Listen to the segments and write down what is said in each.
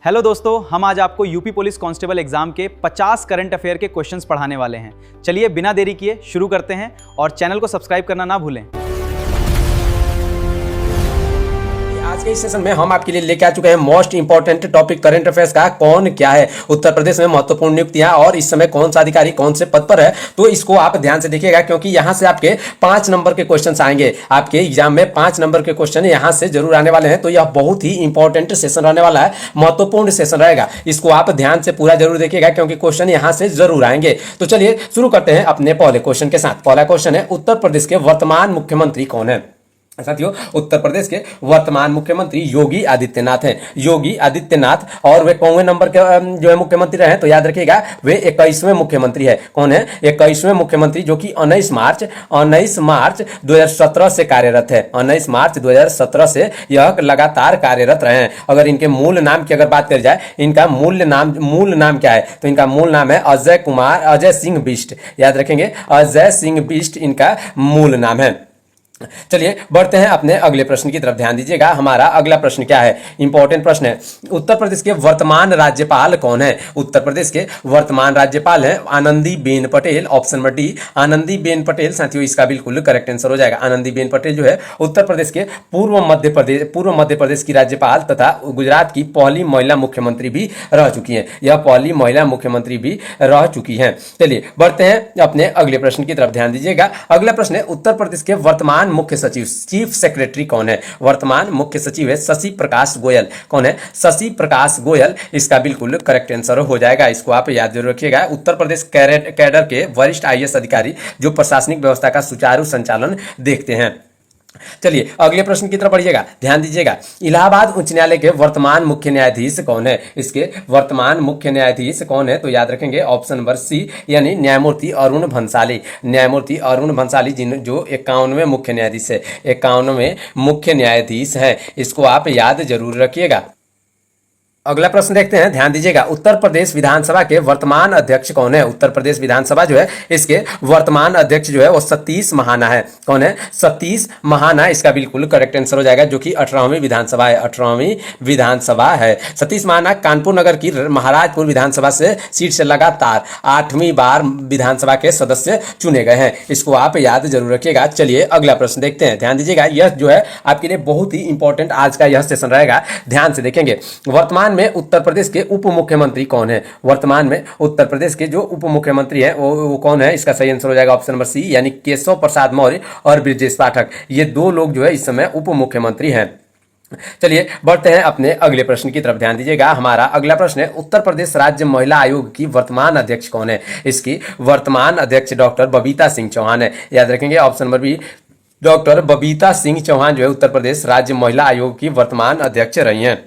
Hello दोस्तों, हम आज आपको यूपी पुलिस कांस्टेबल एग्जाम के 50 करंट अफेयर के क्वेश्चंस पढ़ाने वाले हैं। चलिए बिना देरी किए शुरू करते हैं और चैनल को सब्सक्राइब करना ना भूलें। आज के इस सेशन में हम आपके लिए लेके आ चुके हैं most important topic current affairs का। कौन क्या है उत्तर प्रदेश में महत्वपूर्ण नियुक्तियां और इस समय कौन सा अधिकारी कौन से पद पर है, तो इसको आप ध्यान से देखिएगा क्योंकि यहां से आपके 5 नंबर के क्वेश्चन आएंगे। आपके एग्जाम में 5 नंबर के क्वेश्चन यहां से जरूर आने वाले हैं, तो यह बहुत ही इंपॉर्टेंट सेशन रहने वाला है, महत्वपूर्ण सेशन रहेगा। इसको आप ध्यान से पूरा जरूर देखिएगा क्योंकि क्वेश्चन यहां से जरूर आएंगे। तो चलिए शुरू करते हैं अपने पहले क्वेश्चन के साथ। पहला क्वेश्चन है, उत्तर प्रदेश के वर्तमान मुख्यमंत्री कौन है? साथियों, उत्तर प्रदेश के वर्तमान मुख्यमंत्री योगी आदित्यनाथ हैं। योगी आदित्यनाथ, और वे कौन नंबर के जो है मुख्यमंत्री रहे, तो याद रखिएगा वे 21वें मुख्यमंत्री है। कौन है? 21वें मुख्यमंत्री, जो कि 19 मार्च 2017 से कार्यरत है। 19 मार्च 2017 से यह लगातार कार्यरत रहे हैं। अगर इनके मूल नाम की अगर बात करी जाए, इनका मूल नाम क्या है, तो इनका मूल नाम है अजय सिंह बिष्ट। याद रखेंगे, अजय सिंह बिष्ट इनका मूल नाम है। चलिए बढ़ते हैं अपने अगले प्रश्न की तरफ, ध्यान दीजिएगा। हमारा अगला प्रश्न क्या है? इंपॉर्टेंट प्रश्न है। उत्तर प्रदेश के वर्तमान राज्यपाल कौन है? उत्तर प्रदेश के वर्तमान राज्यपाल हैं Anandiben Patel. Option number D, Anandiben Patel. साथियों, इसका बिल्कुल करेक्ट आंसर हो जाएगा। आनंदीबेन पटेल जो है उत्तर प्रदेश के पूर्व मध्य प्रदेश की राज्यपाल तथा गुजरात की पहली महिला मुख्यमंत्री भी रह चुकी हैं। यह पहली महिला मुख्यमंत्री भी रह चुकी हैं। चलिए बढ़ते हैं अपने अगले प्रश्न की तरफ, ध्यान दीजिएगा। अगला प्रश्न है, उत्तर प्रदेश के वर्तमान मुख्य सचिव चीफ सेक्रेटरी कौन है? वर्तमान मुख्य सचिव है शशि प्रकाश गोयल। कौन है? शशि प्रकाश गोयल। इसका बिल्कुल करेक्ट आंसर हो जाएगा। इसको आप याद जरूर रखिएगा। उत्तर प्रदेश कैडर के वरिष्ठ आईएएस अधिकारी जो प्रशासनिक व्यवस्था का सुचारू संचालन देखते हैं। चलिए अगले प्रश्न की तरफ बढ़िएगा, ध्यान दीजिएगा। इलाहाबाद उच्च न्यायालय के वर्तमान मुख्य न्यायाधीश कौन है? इसके वर्तमान मुख्य न्यायाधीश कौन है, तो याद रखेंगे ऑप्शन नंबर सी, यानी न्यायमूर्ति अरुण भंसाली। न्यायमूर्ति अरुण भंसाली जो 51वें मुख्य न्यायाधीश है, 51वें मुख्य न्यायाधीश है। इसको आप याद जरूर रखिएगा। अगला प्रश्न देखते हैं, ध्यान दीजिएगा। उत्तर प्रदेश विधानसभा के वर्तमान अध्यक्ष कौन है? उत्तर प्रदेश विधानसभा जो है इसके वर्तमान अध्यक्ष जो है वो सतीश महाना है। कौन है? सतीश महाना। इसका बिल्कुल करेक्ट आंसर हो जाएगा, जो कि 18वीं विधानसभा है। 18वीं विधानसभा है। सतीश महाना कानपुर नगर की महाराजपुर विधानसभा से सीट से लगातार 8वीं बार विधानसभा के सदस्य चुने गए हैं। इसको आप याद जरूर रखिएगा। चलिए अगला प्रश्न देखते हैं, ध्यान दीजिएगा। यह जो है आपके लिए बहुत ही इंपॉर्टेंट आज का यह सेशन रहेगा, ध्यान से देखेंगे। वर्तमान में उत्तर प्रदेश के उप मुख्यमंत्री कौन है? वर्तमान में उत्तर प्रदेश के जो उप मुख्यमंत्री हैं वो कौन है? इसका सही आंसर हो जाएगा ऑप्शन नंबर सी, यानी केशव प्रसाद मौर्य और ब्रजेश पाठक। ये दो लोग जो है इस समय उप मुख्यमंत्री हैं। चलिए बढ़ते हैं अपने अगले प्रश्न की तरफ, ध्यान दीजिएगा। हमारा अगला प्रश्न है, उत्तर प्रदेश राज्य महिला आयोग की वर्तमान अध्यक्ष कौन है? इसकी वर्तमान अध्यक्ष डॉक्टर बबीता सिंह चौहान है। याद रखेंगे option number B, doctor Babita Singh Chauhan जो है उत्तर प्रदेश राज्य महिला आयोग की वर्तमान अध्यक्ष रही हैं।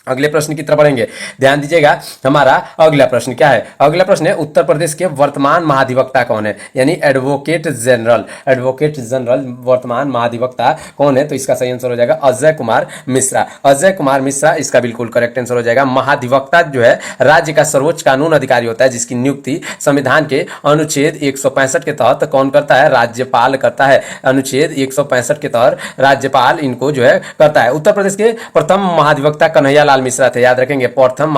अगले प्रश्न की तरफ बढ़ेंगे, ध्यान दीजिएगा। हमारा अगला प्रश्न क्या है? अगला प्रश्न है, उत्तर प्रदेश के वर्तमान महाधिवक्ता कौन है? यानी एडवोकेट जनरल वर्तमान महाधिवक्ता कौन है? तो इसका सही आंसर हो जाएगा अजय कुमार मिश्रा। अजय कुमार मिश्रा, इसका बिल्कुल करेक्ट आंसर हो जाएगा। महाधिवक्ता जो है राज्य का सर्वोच्च कानून अधिकारी होता है, जिसकी नियुक्ति संविधान के अनुच्छेद 165 के तहत कौन करता है? राज्यपाल करता है। अनुच्छेद 165 के तहत राज्यपाल इनको जो है करता है। उत्तर प्रदेश के प्रथम महाधिवक्ता कन्हैया मिश्रा थे। याद रखेंगे, प्रथम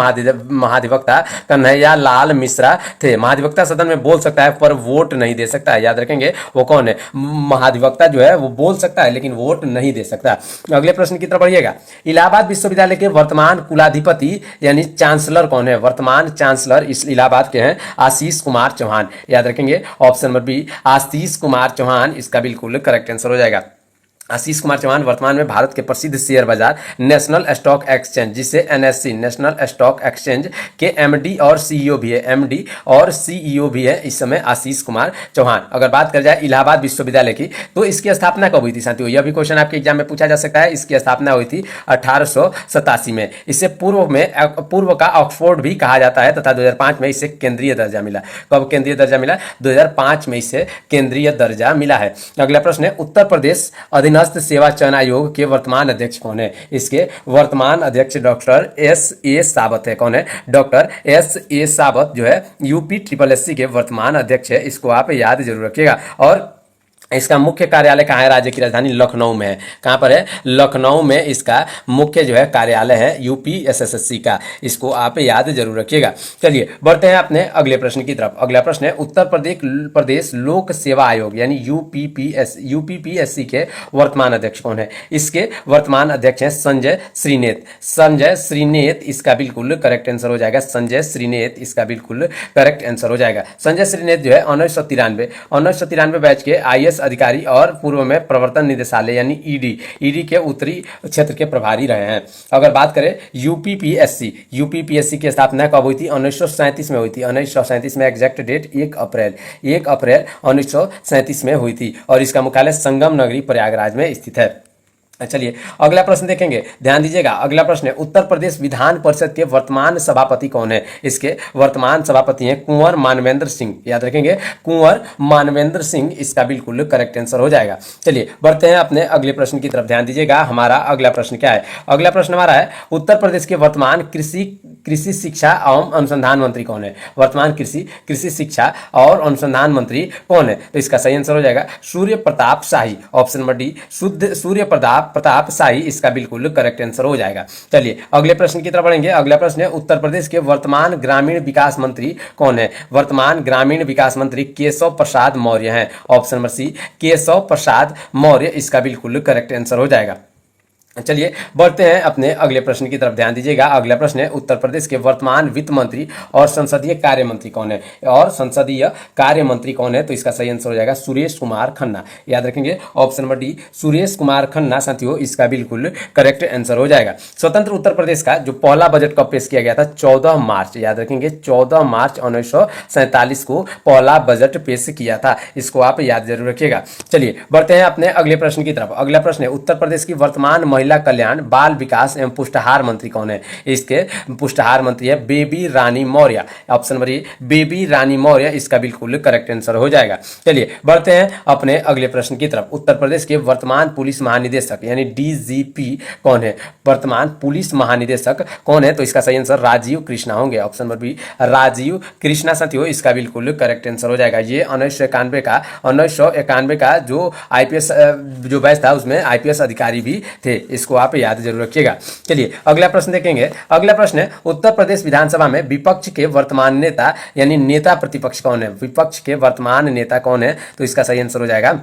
महाधिवक्ता कन्हैया लाल मिश्रा थे। महाधिवक्ता सदन में बोल सकता है पर वोट नहीं दे सकता है। याद रखेंगे वो कौन है? महाधिवक्ता जो है वो बोल सकता है लेकिन वोट नहीं दे सकता। अगले प्रश्न की तरफ बढ़िएगा। इलाहाबाद विश्वविद्यालय के वर्तमान कुलाधिपति यानी चांसलर कौन है? वर्तमान चांसलर इस इलाहाबाद के हैं आशीष कुमार चौहान। याद रखेंगे option number B, Ashish Kumar Chauhan. इसका बिल्कुल करेक्ट आंसर हो जाएगा। आशीष कुमार चौहान वर्तमान में भारत के प्रसिद्ध शेयर बाजार नेशनल स्टॉक एक्सचेंज, जिसे एनएससी नेशनल स्टॉक एक्सचेंज के एमडी और सीईओ भी है। एमडी और सीईओ भी है इस समय आशीष कुमार चौहान। अगर बात कर जाए इलाहाबाद विश्वविद्यालय की, तो इसकी स्थापना कब हुई थी साथियों? यह भी क्वेश्चन आपके एग्जाम में पूछा जा सकता है। इसकी स्थापना हुई थी 1887 में। इससे पूर्व का ऑक्सफोर्ड भी कहा जाता है तथा 2005 में इसे केंद्रीय दर्जा मिला। कब केंद्रीय दर्जा मिला? 2005 में इसे केंद्रीय दर्जा मिला है। अगला प्रश्न है, उत्तर प्रदेश अधीनस्थ सेवा चयन आयोग के वर्तमान अध्यक्ष कौन है? इसके वर्तमान अध्यक्ष डॉक्टर एस.ए. सावत है। कौन है? डॉक्टर एस.ए. सावत जो है यूपी SSSC के वर्तमान अध्यक्ष है। इसको आप याद जरूर रखिएगा। और इसका मुख्य कार्यालय कहाँ है? राज्य की राजधानी लखनऊ में है। कहाँ पर है? लखनऊ में इसका मुख्य जो है कार्यालय है यूपीएसएससी का। इसको आप याद जरूर रखिएगा। चलिए बढ़ते हैं अपने अगले प्रश्न की तरफ। अगला प्रश्न है उत्तर प्रदेश लोक सेवा आयोग यानी यूपीपीएससी के वर्तमान अध्यक्ष कौन है? इसके वर्तमान अध्यक्ष हैं संजय श्रीनेत। संजय श्रीनेत इसका बिल्कुल करेक्ट आंसर हो जाएगा। संजय श्रीनेत इसका बिल्कुल करेक्ट आंसर हो जाएगा। संजय श्रीनेत जो है 1993 बैच के IAS अधिकारी और पूर्व में प्रवर्तन निदेशालय यानी ईडी के उत्तरी क्षेत्र के प्रभारी रहे हैं। अगर बात करें यूपीपीएससी की स्थापना कब हुई थी? 1937 में हुई थी। 1937 में एग्जैक्ट डेट 1 अप्रैल 1937 में हुई थी और इसका मुख्यालय संगम नगरी प्रयागराज में स्थित है। चलिए अगला प्रश्न देखेंगे, ध्यान दीजिएगा। अगला प्रश्न है उत्तर प्रदेश विधान परिषद के वर्तमान सभापति कौन है? इसके वर्तमान सभापति हैं कुंवर मानवेंद्र सिंह। याद रखेंगे कुंवर मानवेंद्र सिंह इसका बिल्कुल करेक्ट आंसर हो जाएगा। चलिए बढ़ते हैं अपने अगले प्रश्न की तरफ। ध्यान दीजिएगा हमारा अगला प्रश्न क्या है? अगला प्रश्न हमारा है उत्तर प्रदेश के वर्तमान कृषि शिक्षा एवं अनुसंधान मंत्री कौन है? वर्तमान कृषि शिक्षा और अनुसंधान मंत्री कौन है? तो इसका सही आंसर हो जाएगा Surya Pratap Shahi. Option number D शुद्ध सूर्य प्रताप शाही इसका बिल्कुल करेक्ट आंसर हो जाएगा। चलिए अगले प्रश्न की तरफ बढ़ेंगे। अगला प्रश्न है उत्तर प्रदेश के वर्तमान ग्रामीण विकास मंत्री कौन है? वर्तमान ग्रामीण विकास मंत्री केशव प्रसाद मौर्य हैं। ऑप्शन नंबर सी केशव प्रसाद मौर्य इसका बिल्कुल करेक्ट आंसर हो जाएगा। चलिए बढ़ते हैं अपने अगले प्रश्न की तरफ। ध्यान दीजिएगा अगला प्रश्न है उत्तर प्रदेश के वर्तमान वित्त मंत्री और संसदीय कार्य मंत्री कौन है? और संसदीय कार्य मंत्री कौन है? तो इसका सही आंसर हो जाएगा सुरेश कुमार खन्ना। याद रखेंगे option number D Suresh Kumar Khanna साथियों इसका बिल्कुल करेक्ट आंसर हो जाएगा। स्वतंत्र उत्तर प्रदेश का जो पहला बजट कब पेश किया गया था? 14 मार्च। याद रखेंगे 14 मार्च 1947 को पहला बजट पेश किया था। इसको आप याद जरूर रखिएगा। चलिए बढ़ते हैं अपने अगले प्रश्न की तरफ। अगला प्रश्न है उत्तर प्रदेश की वर्तमान महिला कल्याण बाल विकास एवं पुष्टाहार मंत्री कौन है? इसके पुष्टाहार मंत्री है Baby Rani Maurya. Option number A Baby Rani Maurya इसका बिल्कुल करेक्ट आंसर हो जाएगा। चलिए बढ़ते हैं अपने अगले प्रश्न की तरफ। उत्तर प्रदेश के वर्तमान पुलिस महानिदेशक यानी DGP कौन है? वर्तमान पुलिस महानिदेशक कौन है? तो इसका सही आंसर राजीव कृष्णा होंगे। Option number B Rajiv Krishna साथियों इसका बिल्कुल करेक्ट आंसर हो जाएगा। ये 1991 का जो IPS जो बैच था उसमें IPS अधिकारी भी थे। इसको आप याद जरूर रखिएगा। चलिए अगला प्रश्न देखेंगे। अगला प्रश्न है उत्तर प्रदेश विधानसभा में विपक्ष के वर्तमान नेता यानी नेता प्रतिपक्ष कौन है? विपक्ष के वर्तमान नेता कौन है? तो इसका सही आंसर हो जाएगा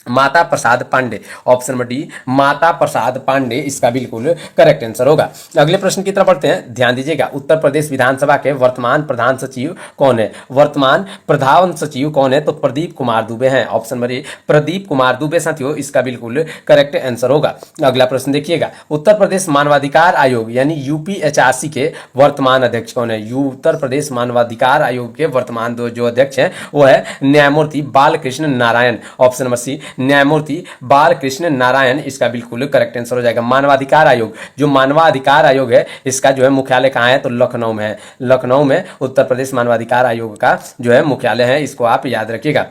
Mata Prasad Pandey. Option number D Mata Prasad Pandey इसका बिल्कुल करेक्ट आंसर होगा। अगले प्रश्न की तरफ बढ़ते हैं। ध्यान दीजिएगा उत्तर प्रदेश विधानसभा के वर्तमान प्रधान सचिव कौन है? वर्तमान प्रधान सचिव कौन है? तो प्रदीप कुमार दुबे हैं। ऑप्शन नंबर ए प्रदीप कुमार दुबे साथियों इसका बिल्कुल करेक्ट आंसर होगा। अगला प्रश्न देखिएगा उत्तर प्रदेश मानवाधिकार आयोग यानी UPHRC के वर्तमान अध्यक्ष कौन है? उत्तर प्रदेश मानवाधिकार आयोग के वर्तमान जो अध्यक्ष हैं वो है न्यायमूर्ति Balakrishna Narayan. Option number C न्यायमूर्ति बालकृष्ण नारायण इसका बिल्कुल करेक्ट आंसर हो जाएगा। मानवाधिकार आयोग जो मानवाधिकार आयोग है इसका जो है मुख्यालय कहाँ है? तो लखनऊ में है। लखनऊ में उत्तर प्रदेश मानवाधिकार आयोग का जो है मुख्यालय है। इसको आप याद रखिएगा।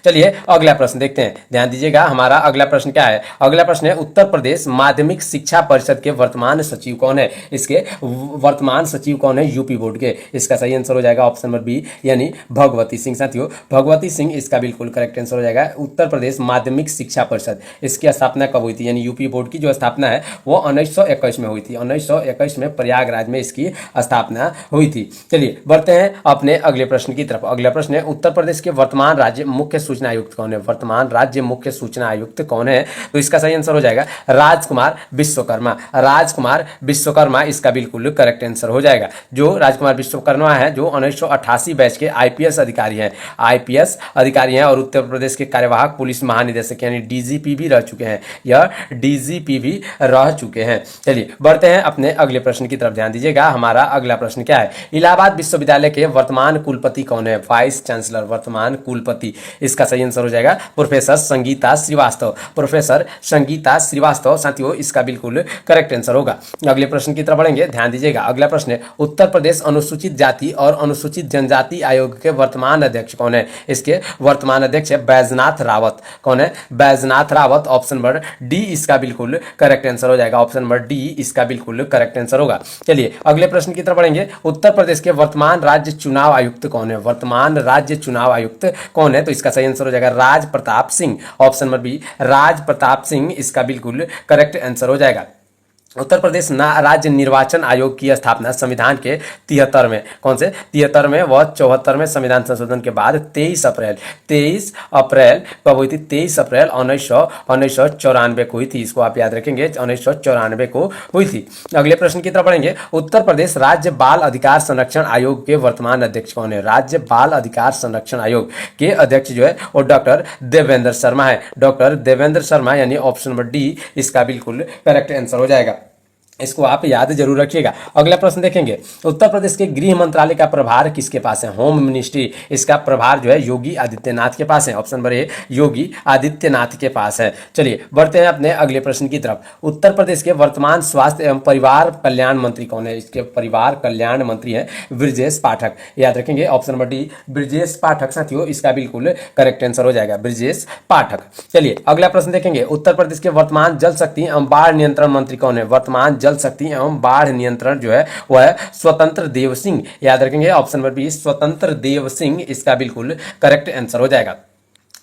चलिए अगला प्रश्न देखते हैं। ध्यान दीजिएगा हमारा अगला प्रश्न क्या है? अगला प्रश्न है उत्तर प्रदेश माध्यमिक शिक्षा परिषद के वर्तमान सचिव कौन है? इसके वर्तमान सचिव कौन है? यूपी बोर्ड के। इसका सही आंसर हो जाएगा ऑप्शन नंबर बी यानी भगवती सिंह साथियों। भगवती सिंह इसका बिल्कुल करेक्ट आंसर हो जाएगा। उत्तर प्रदेश माध्यमिक शिक्षा परिषद इसकी स्थापना कब हुई थी? यानी यूपी बोर्ड की जो स्थापना है वो 1921 में हुई थी। 1921 में प्रयागराज में इसकी स्थापना हुई थी। चलिए बढ़ते हैं अपने अगले प्रश्न की तरफ। अगला प्रश्न है उत्तर प्रदेश के वर्तमान राज्य मुख्य सूचना आयुक्त कौन है? वर्तमान राज्य मुख्य सूचना आयुक्त कौन है? तो इसका सही आंसर हो जाएगा राजकुमार विश्वकर्मा। राजकुमार विश्वकर्मा इसका बिल्कुल करेक्ट आंसर हो जाएगा। जो राजकुमार विश्वकर्मा है जो 1988 बैच के IPS अधिकारी हैं। IPS अधिकारी हैं और उत्तर प्रदेश के कार्यवाहक पुलिस महानिदेशक यानी DGP भी रह चुके हैं। यह DGP भी रह चुके हैं। चलिए बढ़ते हैं अपने अगले प्रश्न की तरफ। ध्यान दीजिएगा हमारा अगला प्रश्न क्या है? इलाहाबाद विश्वविद्यालय के वर्तमान कुलपति कौन है? वाइस चांसलर वर्तमान कुलपति इसका सही आंसर हो जाएगा प्रोफेसर संगीता श्रीवास्तव। प्रोफेसर संगीता श्रीवास्तव साथियों इसका बिल्कुल करेक्ट आंसर होगा। अगले प्रश्न की तरफ बढ़ेंगे। ध्यान दीजिएगा अगला प्रश्न है उत्तर प्रदेश अनुसूचित जाति और अनुसूचित जनजाति आयोग के वर्तमान अध्यक्ष कौन है? इसके वर्तमान अध्यक्ष है बैजनाथ रावत। कौन है? Baijnath Rawat. Option number D इसका बिल्कुल करेक्ट आंसर हो जाएगा। ऑप्शन नंबर डी इसका बिल्कुल करेक्ट आंसर होगा। चलिए अगले प्रश्न की तरफ बढ़ेंगे। उत्तर प्रदेश के वर्तमान राज्य चुनाव आयुक्त कौन है? वर्तमान राज्य चुनाव आयुक्त कौन है? तो इसका सही आंसर हो जाएगा Raj Pratap Singh. Option number B Raj Pratap Singh इसका बिल्कुल करेक्ट आंसर हो जाएगा। उत्तर प्रदेश राज्य निर्वाचन आयोग की स्थापना संविधान के 73 में, कौन से 73 व 74 में संविधान संशोधन के बाद 23 अप्रैल कब हुई थी? 23 अप्रैल 1994 को हुई थी। इसको आप याद रखेंगे, 1994 को हुई थी। अगले प्रश्न की तरफ बढ़ेंगे। उत्तर प्रदेश राज्य बाल अधिकार संरक्षण आयोग के वर्तमान अध्यक्ष कौन है? राज्य बाल अधिकार संरक्षण आयोग के अध्यक्ष जो है वो डॉक्टर देवेंद्र शर्मा है। डॉक्टर देवेंद्र शर्मा यानी ऑप्शन नंबर डी इसका बिल्कुल करेक्ट आंसर हो जाएगा। इसको आप याद जरूर रखिएगा। अगला प्रश्न देखेंगे। उत्तर प्रदेश के गृह मंत्रालय का प्रभार किसके पास है? होम मिनिस्ट्री, इसका प्रभार जो है योगी आदित्यनाथ के पास है। ऑप्शन नंबर ए योगी आदित्यनाथ के पास है। चलिए बढ़ते हैं अपने अगले प्रश्न की तरफ। उत्तर प्रदेश के वर्तमान स्वास्थ्य एवं परिवार कल्याण मंत्री कौन है? इसके परिवार कल्याण मंत्री है ब्रजेश पाठक। याद रखेंगे option number D Brajesh Pathak. साथियों इसका बिल्कुल करेक्ट आंसर हो जाएगा ब्रजेश पाठक। चलिए अगला प्रश्न देखेंगे। उत्तर प्रदेश के वर्तमान जल शक्ति एवं बाढ़ नियंत्रण मंत्री कौन है? वर्तमान जल शक्ति एवं बाढ़ नियंत्रण जो है वह है स्वतंत्र देव सिंह। याद रखेंगे ऑप्शन नंबर बी स्वतंत्र देव सिंह इसका बिल्कुल करेक्ट आंसर हो जाएगा।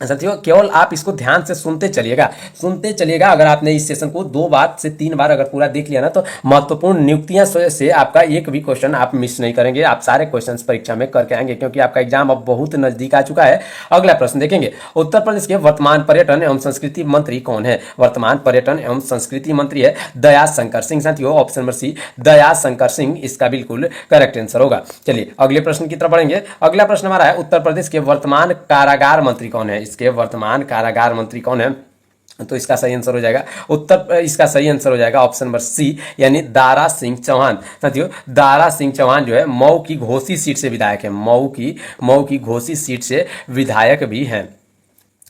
साथियों केवल आप इसको ध्यान से सुनते चलिएगा। अगर आपने इस सेशन को 2 बार से 3 बार अगर पूरा देख लिया ना तो महत्वपूर्ण नियुक्तियां से आपका एक भी क्वेश्चन आप मिस नहीं करेंगे। आप सारे क्वेश्चंस परीक्षा में करके आएंगे क्योंकि आपका एग्जाम अब बहुत नजदीक आ चुका है। अगला प्रश्न देखेंगे। उत्तर प्रदेश के वर्तमान पर्यटन एवं संस्कृति मंत्री कौन है? वर्तमान पर्यटन एवं संस्कृति मंत्री है दया शंकर सिंह। साथियों ऑप्शन नंबर सी दया शंकर सिंह इसका बिल्कुल करेक्ट आंसर होगा। चलिए अगले प्रश्न की तरफ बढ़ेंगे। अगला प्रश्न हमारा है उत्तर प्रदेश के वर्तमान कारागार मंत्री कौन है? इसके वर्तमान कारागार मंत्री कौन है? तो इसका सही आंसर हो जाएगा इसका सही आंसर हो जाएगा ऑप्शन नंबर सी यानी दारा सिंह चौहान। साथियों दारा सिंह चौहान जो है मऊ की घोसी सीट से विधायक है। मऊ की घोसी सीट से विधायक भी हैं।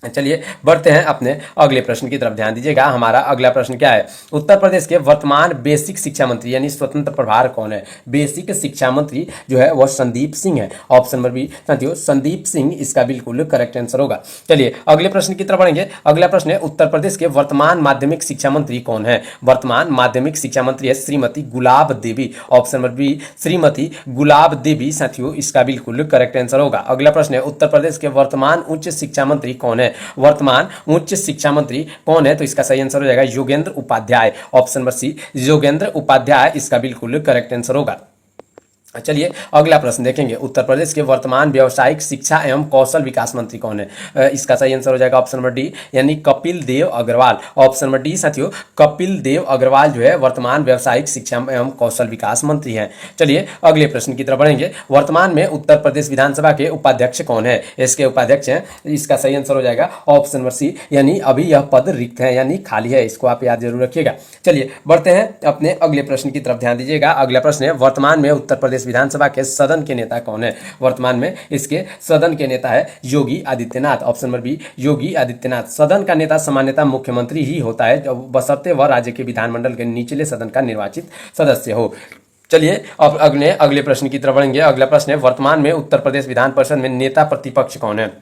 चलिए बढ़ते हैं अपने अगले प्रश्न की तरफ, ध्यान दीजिएगा। हमारा अगला प्रश्न क्या है? उत्तर प्रदेश के वर्तमान बेसिक शिक्षा मंत्री यानी स्वतंत्र प्रभार कौन है? बेसिक शिक्षा मंत्री जो है वह संदीप सिंह है। ऑप्शन नंबर बी साथियों संदीप सिंह इसका बिल्कुल करेक्ट आंसर होगा। चलिए अगले प्रश्न की तरफ बढ़ेंगे। अगला प्रश्न है उत्तर प्रदेश के वर्तमान माध्यमिक शिक्षा मंत्री कौन है? वर्तमान माध्यमिक शिक्षा मंत्री है श्रीमती गुलाब देवी। ऑप्शन नंबर बी श्रीमती गुलाब देवी साथियों इसका बिल्कुल करेक्ट आंसर होगा। अगला प्रश्न है उत्तर प्रदेश के वर्तमान उच्च शिक्षा मंत्री कौन है? वर्तमान उच्च शिक्षा मंत्री कौन है? तो इसका सही आंसर हो जाएगा Yogendra Upadhyay. Option number C Yogendra Upadhyay इसका बिल्कुल करेक्ट आंसर होगा। चलिए अगला प्रश्न देखेंगे। उत्तर प्रदेश के वर्तमान व्यावसायिक शिक्षा एवं कौशल विकास मंत्री कौन है? इसका सही आंसर हो जाएगा ऑप्शन नंबर डी यानी Kapil Dev Agarwal. Option number D साथियों कपिल देव अग्रवाल जो है वर्तमान व्यावसायिक शिक्षा एवं कौशल विकास मंत्री हैं। चलिए अगले प्रश्न की तरफ बढ़ेंगे। वर्तमान में उत्तर प्रदेश विधानसभा के उपाध्यक्ष कौन है? इसके उपाध्यक्ष हैं, इसका सही आंसर हो जाएगा ऑप्शन नंबर सी यानी अभी यह पद रिक्त है यानी खाली है। इसको आप याद जरूर रखिएगा। चलिए बढ़ते हैं अपने अगले प्रश्न की तरफ, ध्यान दीजिएगा। अगला प्रश्न है वर्तमान में उत्तर प्रदेश विधानसभा के सदन के नेता कौन है? वर्तमान में इसके सदन के नेता है Yogi Adityanath. Option number B Yogi Adityanath. सदन का नेता सामान्यतः मुख्यमंत्री ही होता है बशर्ते वह राज्य के विधानमंडल के निचले सदन का निर्वाचित सदस्य हो। चलिए अब अगले प्रश्न की तरफ बढ़ेंगे। अगला प्रश्न है वर्तमान में उत्तर प्रदेश विधान परिषद में नेता प्रतिपक्ष कौन है?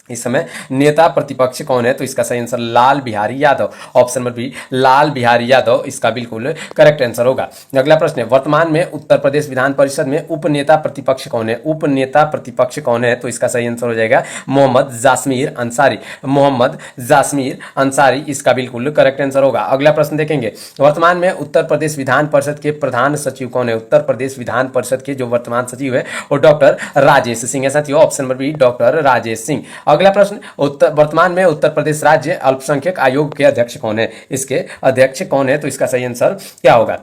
इस समय नेता प्रतिपक्ष कौन है? तो इसका सही answer Lal Bihari Yadav. Option number B Lal Bihari Yadav इसका बिल्कुल करेक्ट आंसर होगा। अगला प्रश्न है वर्तमान में उत्तर प्रदेश विधान परिषद में उपनेता प्रतिपक्ष कौन है? उपनेता प्रतिपक्ष कौन है? तो इसका सही आंसर हो जाएगा मोहम्मद जासमीर अंसारी। मोहम्मद जासमीर अंसारी इसका बिल्कुल करेक्ट आंसर होगा। अगला प्रश्न देखेंगे। वर्तमान में उत्तर प्रदेश विधान परिषद के प्रधान सचिव कौन है? उत्तर प्रदेश विधान परिषद के जो वर्तमान सचिव है वो डॉक्टर राजेश सिंह है। साथियों option number B doctor Rajesh Singh. अगला प्रश्न वर्तमान में उत्तर प्रदेश राज्य अल्पसंख्यक आयोग के अध्यक्ष कौन है? इसके अध्यक्ष कौन है? तो इसका सही आंसर क्या होगा?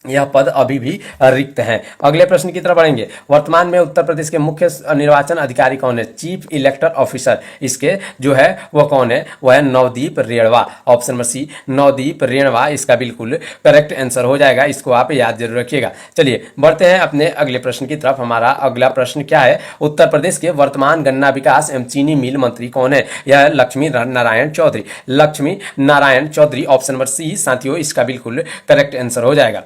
यह पद अभी भी रिक्त है। अगले प्रश्न की तरफ बढ़ेंगे। वर्तमान में उत्तर प्रदेश के मुख्य निर्वाचन अधिकारी कौन है? चीफ इलेक्टर ऑफिसर इसके जो है वह कौन है? वह है Navdeep Rinwa. Option number C Navdeep Rinwa इसका बिल्कुल करेक्ट आंसर हो जाएगा। इसको आप याद जरूर रखिएगा। चलिए बढ़ते हैं अपने अगले प्रश्न की तरफ। हमारा अगला प्रश्न क्या है? उत्तर प्रदेश के वर्तमान गन्ना विकास एवं चीनी मिल मंत्री कौन है? यह Laxmi Narayan Chaudhary. Laxmi Narayan Chaudhary option number C साथियों इसका बिल्कुल करेक्ट आंसर हो जाएगा।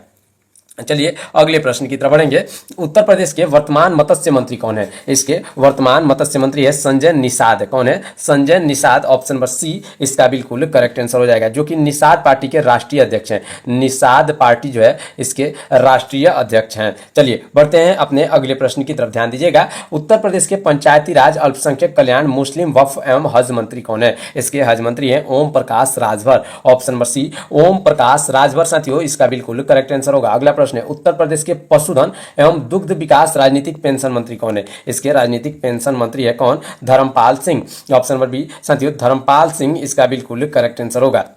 चलिए अगले प्रश्न की तरफ बढ़ेंगे। उत्तर प्रदेश के वर्तमान मत्स्य मंत्री कौन है? इसके वर्तमान मत्स्य मंत्री है संजय निषाद। कौन है? Sanjay Nishad. Option number C इसका बिल्कुल करेक्ट आंसर हो जाएगा, जो कि निषाद पार्टी के राष्ट्रीय अध्यक्ष हैं। निषाद पार्टी जो है इसके राष्ट्रीय अध्यक्ष हैं। चलिए बढ़ते हैं अपने अगले प्रश्न की तरफ, ध्यान दीजिएगा। उत्तर प्रदेश के पंचायती राज, अल्पसंख्यक कल्याण, मुस्लिम वक्फ एवं हज मंत्री कौन है? इसके हज मंत्री हैं ओम प्रकाश राजभर। ऑप्शन नंबर सी ओम प्रकाश राजभर साथियों इसका बिल्कुल करेक्ट आंसर होगा। अगला प्रश्न है, उत्तर प्रदेश के पशुधन एवं दुग्ध विकास राजनीतिक पेंशन मंत्री कौन है? इसके राजनीतिक पेंशन मंत्री है कौन? Dharmpal Singh. Option number B साथियों धर्मपाल सिंह इसका बिल्कुल करेक्ट आंसर होगा।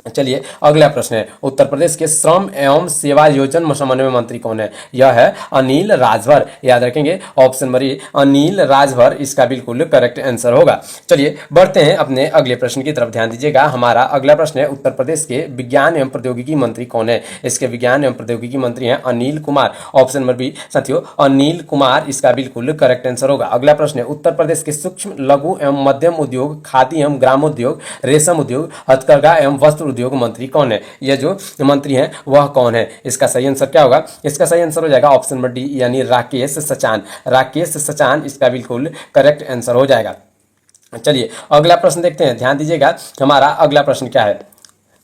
चलिए अगला प्रश्न है, उत्तर प्रदेश के श्रम एवं सेवा योजन समन्वय मंत्री कौन है? यह है अनिल राजभर। याद रखेंगे ऑप्शन नंबर ए अनिल राजभर इसका बिल्कुल करेक्ट आंसर होगा। चलिए बढ़ते हैं अपने अगले प्रश्न की तरफ, ध्यान दीजिएगा। हमारा अगला प्रश्न है, उत्तर प्रदेश के विज्ञान एवं प्रौद्योगिकी मंत्री कौन है? इसके विज्ञान एवं प्रौद्योगिकी मंत्री हैं Anil Kumar. Option number B साथियों अनिल कुमार इसका बिल्कुल करेक्ट आंसर होगा। अगला प्रश्न है, उत्तर प्रदेश के सूक्ष्म लघु एवं मध्यम उद्योग, खादी एवं ग्रामोद्योग, रेशम उद्योग, हथकरघा एवं वस्त्र उद्योग मंत्री कौन है? यह जो मंत्री हैं वह कौन है? इसका सही आंसर क्या होगा? इसका सही आंसर हो जाएगा ऑप्शन नंबर डी यानी राकेश सचान। राकेश सचान इसका बिल्कुल करेक्ट आंसर हो जाएगा। चलिए अगला प्रश्न देखते हैं, ध्यान दीजिएगा। हमारा अगला प्रश्न क्या है,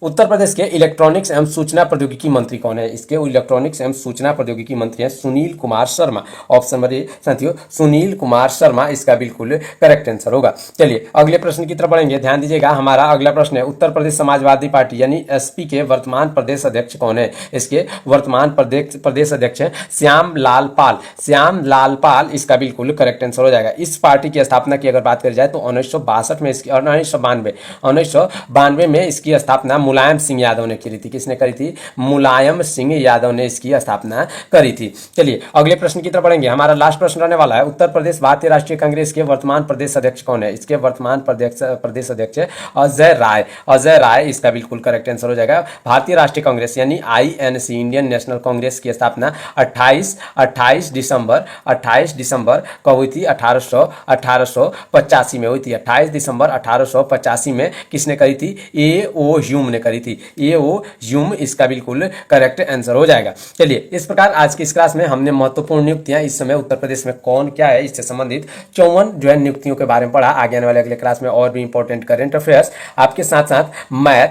उत्तर प्रदेश के इलेक्ट्रॉनिक्स एवं सूचना प्रौद्योगिकी मंत्री कौन है? इसके इलेक्ट्रॉनिक्स एवं सूचना प्रौद्योगिकी मंत्री हैं सुनील कुमार शर्मा। ऑप्शन नंबर ए साथियों सुनील कुमार शर्मा इसका बिल्कुल करेक्ट आंसर होगा। चलिए अगले प्रश्न की तरफ बढ़ेंगे, ध्यान दीजिएगा। हमारा अगला प्रश्न है, उत्तर प्रदेश समाजवादी पार्टी यानी एसपी के वर्तमान प्रदेश अध्यक्ष कौन है? इसके वर्तमान प्रदेश अध्यक्ष हैं श्याम लाल पाल। श्याम लाल पाल इसका बिल्कुल करेक्ट आंसर हो जाएगा। इस पार्टी की स्थापना की अगर बात करी जाए तो 1962 में इसकी 1992 में इसकी स्थापना मुलायम सिंह यादव ने करी थी। किसने करी थी? मुलायम सिंह यादव ने इसकी स्थापना करी थी। चलिए अगले प्रश्न की तरफ बढ़ेंगे। हमारा लास्ट प्रश्न रहने वाला है, उत्तर प्रदेश भारतीय राष्ट्रीय कांग्रेस के वर्तमान प्रदेश अध्यक्ष कौन है? इसके वर्तमान प्रदेश अध्यक्ष है अजय राय। अजय राय इसका बिल्कुल करेक्ट आंसर हो जाएगा। भारतीय राष्ट्रीय कांग्रेस यानी INC इंडियन नेशनल कांग्रेस की स्थापना 28 दिसंबर कब हुई थी? 1885 में हुई थी। 28 दिसंबर 1885 में किसने करी थी? A.O. ह्यूम ने करी थी। A.O. ह्यूम इसका बिल्कुल करेक्ट आंसर हो जाएगा। चलिए इस प्रकार आज की इस क्लास में हमने महत्वपूर्ण नियुक्तियां इस समय उत्तर प्रदेश में कौन क्या है इससे संबंधित 54 जो है नियुक्तियों के बारे में पढ़ा। आगे आने वाले अगले क्लास में और भी इंपॉर्टेंट करंट अफेयर्स आपके साथ साथ मैथ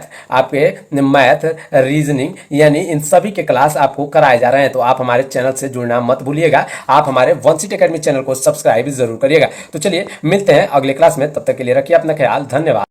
रीजनिंग यानी इन सभी के क्लास आपको कराए जा रहे हैं। तो आप हमारे चैनल से जुड़ना मत भूलिएगा। आप हमारे वंशिट एकेडमी चैनल को सब्सक्राइब जरूर करिएगा। तो चलिए मिलते हैं अगले क्लास में, तब तक के लिए रखिए अपना ख्याल। धन्यवाद।